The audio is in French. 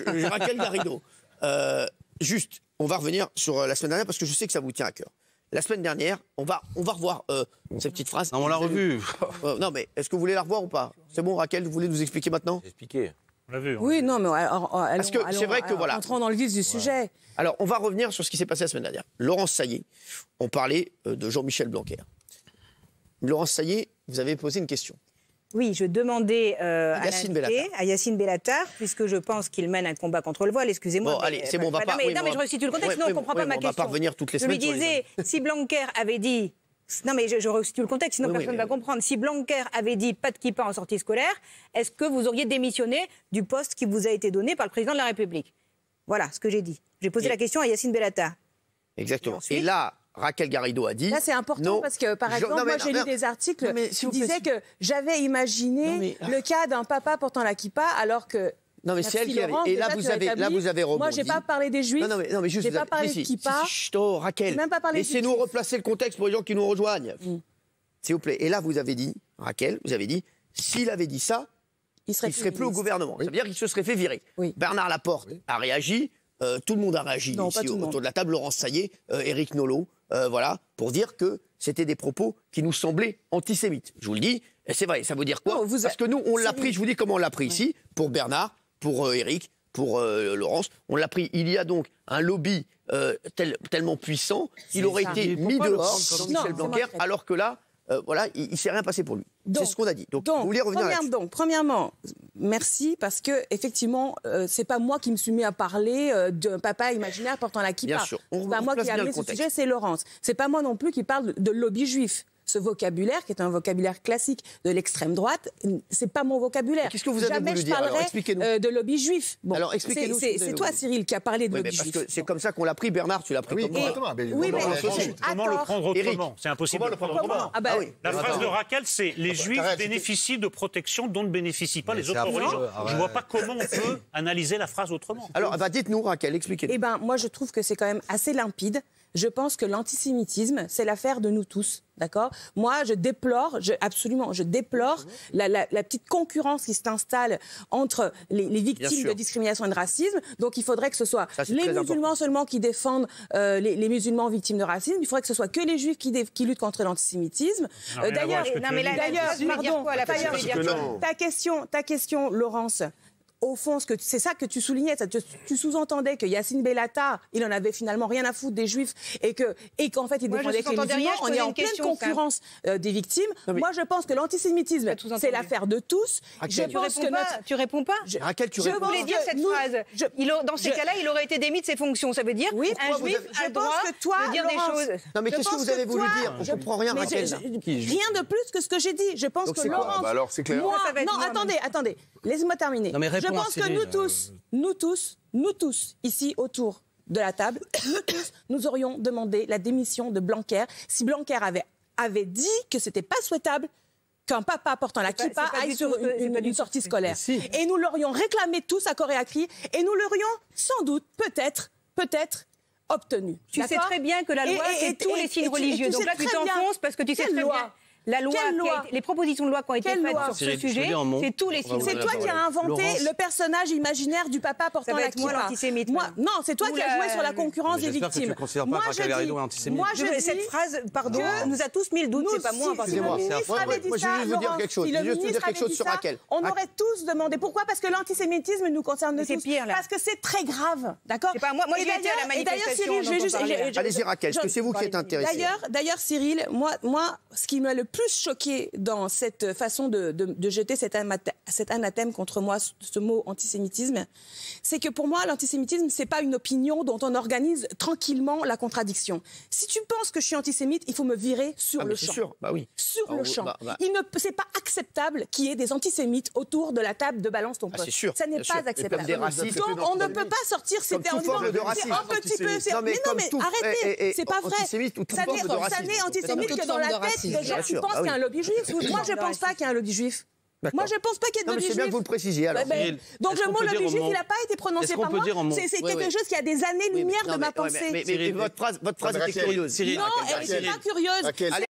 Raquel Garrido, juste, on va revenir sur la semaine dernière parce que je sais que ça vous tient à cœur. La semaine dernière, on va revoir cette petite phrase. Non, on l'a revue. Non, mais est-ce que vous voulez la revoir ou pas? C'est bon, Raquel, vous voulez nous expliquer maintenant? Expliquer. On l'a vu. Oui, non, mais parce que c'est vrai que voilà. Entrons dans le vif du sujet. Alors, on va revenir sur ce qui s'est passé la semaine dernière. Laurence Saillé, on parlait de Jean-Michel Blanquer. Laurence Saillé, vous avez posé une question. Oui, je demandais à Yacine Bellatar, puisque je pense qu'il mène un combat contre le voile, excusez-moi. Bon, allez, c'est bon, on va pas... Non, mais je resitue le contexte, sinon on ne comprend pas ma question. On va pas revenir toutes les semaines. Je lui disais, si Blanquer avait dit... Non, mais je resitue le contexte, sinon personne ne va comprendre. Si Blanquer avait dit pas de kippa en sortie scolaire, est-ce que vous auriez démissionné du poste qui vous a été donné par le président de la République? Voilà ce que j'ai dit. J'ai posé la question à Yacine Bellatar. Exactement. Et là... Raquel Garrido a dit... Là, c'est important parce que, par exemple, moi, j'ai lu des articles qui disaient que j'avais imaginé le cas d'un papa portant la kippa alors que... Non, mais c'est elle qui avait... Et là, vous avez rebondi. Moi, je n'ai pas parlé des Juifs. Non, mais juste... Je n'ai pas parlé de kippa. Chut, Raquel. Même pas parlé de laissez-nous replacer le contexte pour les gens qui nous rejoignent. S'il vous plaît. Et là, vous avez dit, Raquel, vous avez dit, s'il avait dit ça, il serait plus au gouvernement. Ça veut dire qu'il se serait fait virer. Bernard Laporte a réagi. Tout le monde a réagi ici autour de la table. Laurence Saillé, Éric Nolot, voilà, pour dire que c'était des propos qui nous semblaient antisémites. Je vous le dis, et c'est vrai, ça veut dire quoi? Parce que nous, on l'a pris, je vous dis comment on l'a pris ici, pour Bernard, pour Éric, pour Laurence. On l'a pris, il y a donc un lobby tellement puissant qu'il aurait été mis dehors, Jean-Michel Blanquer, alors que là, voilà, il ne s'est rien passé pour lui. C'est ce qu'on a dit. Donc, vous voulez revenir là-dessus? Premièrement, merci, parce que effectivement, c'est pas moi qui me suis mis à parler d'un papa imaginaire portant la kippa. Bien sûr. C'est pas moi qui ai amené ce sujet, c'est Laurence. C'est pas moi non plus qui parle de lobby juif. Ce vocabulaire, qui est un vocabulaire classique de l'extrême droite, c'est pas mon vocabulaire. Qu'est-ce que vous avez voulu dire? Jamais je parlerai de lobby juif. Bon, alors expliquez-nous. C'est toi, Cyril, qui a parlé de lobby juif. Parce que c'est comme ça qu'on l'a pris. Bernard, tu l'as pris comme moi. Oui, mais comment le prendre autrement? C'est impossible de le prendre autrement. La phrase de Raquel, c'est « Les Juifs bénéficient de protections dont ne bénéficient pas les autres religions ». Je ne vois pas comment on peut analyser la phrase autrement. Alors, dites-nous, Raquel, expliquez-nous. Eh bien, moi, je trouve que c'est quand même assez limpide. Je pense que l'antisémitisme, c'est l'affaire de nous tous, d'accord? Moi, je déplore la petite concurrence qui s'installe entre les victimes de discrimination et de racisme. Donc, il faudrait que ce soit les musulmans seulement qui défendent les musulmans victimes de racisme. Il faudrait que ce soit que les juifs qui luttent contre l'antisémitisme. D'ailleurs, ta question, Laurence. Au fond, c'est ça que tu soulignais, tu sous-entendais que Yacine Bellatar, il en avait finalement rien à foutre des Juifs et qu'en fait il défendait que les musulmans. On est en pleine concurrence des victimes. Moi, je pense que l'antisémitisme, c'est l'affaire de tous. Tu réponds pas. Raquel, tu réponds. Je voulais dire cette phrase. Dans ces cas-là, il aurait été démis de ses fonctions. Ça veut dire un Juif a le droit de dire des choses. Non, mais qu'est-ce que vous avez voulu dire? Je ne comprends rien, Raquel. Rien de plus que ce que j'ai dit. Je pense que Laurence... Alors, c'est clair. Non, attendez. Laissez-moi terminer. Je pense que nous tous, ici autour de la table, nous aurions demandé la démission de Blanquer si Blanquer avait dit que c'était pas souhaitable qu'un papa portant la kippa aille sur une sortie scolaire. Et nous l'aurions réclamé tous à corps et à cri, et nous l'aurions sans doute, peut-être, obtenu. Tu sais très bien que la loi, c'est tous les signes religieux. Donc là, tu t'enfonces parce que tu sais très bien... La loi, les propositions de loi qui ont été faites sur ce sujet, c'est tous les signes. C'est toi qui as inventé le personnage imaginaire du papa portant la kippa. L'antisémite. Non, c'est toi qui as joué sur la concurrence des victimes. Moi, je dis cette phrase, pardon, nous a tous mis le doute, c'est pas moi. Excusez-moi, moi je veux juste vous dire quelque chose. Je veux juste dire quelque chose sur Raquel. On aurait tous demandé. Pourquoi? Parce que l'antisémitisme nous concerne tous. C'est pire là. Parce que c'est très grave, d'accord? Moi, j'ai été à la manifestation. Allez-y, Raquel, parce que c'est vous qui êtes intéressée. D'ailleurs, Cyril, moi, ce qui m'a le plus choqué dans cette façon de jeter cet anathème contre moi, ce mot antisémitisme, c'est que pour moi, l'antisémitisme, c'est pas une opinion dont on organise tranquillement la contradiction. Si tu penses que je suis antisémite, il faut me virer sur le champ. Sûr, bah oui. Sur le champ. C'est pas acceptable qu'il y ait des antisémites autour de la table de balance ton poste. Ça n'est pas acceptable. Donc on ne peut pas sortir ces termes. C'est un petit peu. Mais non, mais arrêtez, c'est pas vrai. Ça n'est antisémite que dans la tête des gens qui pensent qu'il y a un lobby juif. Moi, je ne pense pas qu'il y a un lobby juif. Moi, je ne pense pas qu'il y ait de lobby juif. C'est bien que vous le précisiez, alors. Donc, le mot lobby juif, il n'a pas été prononcé par moi. C'est quelque chose qui a des années-lumière de ma pensée. Mais votre phrase était curieuse. Non, elle n'est pas curieuse.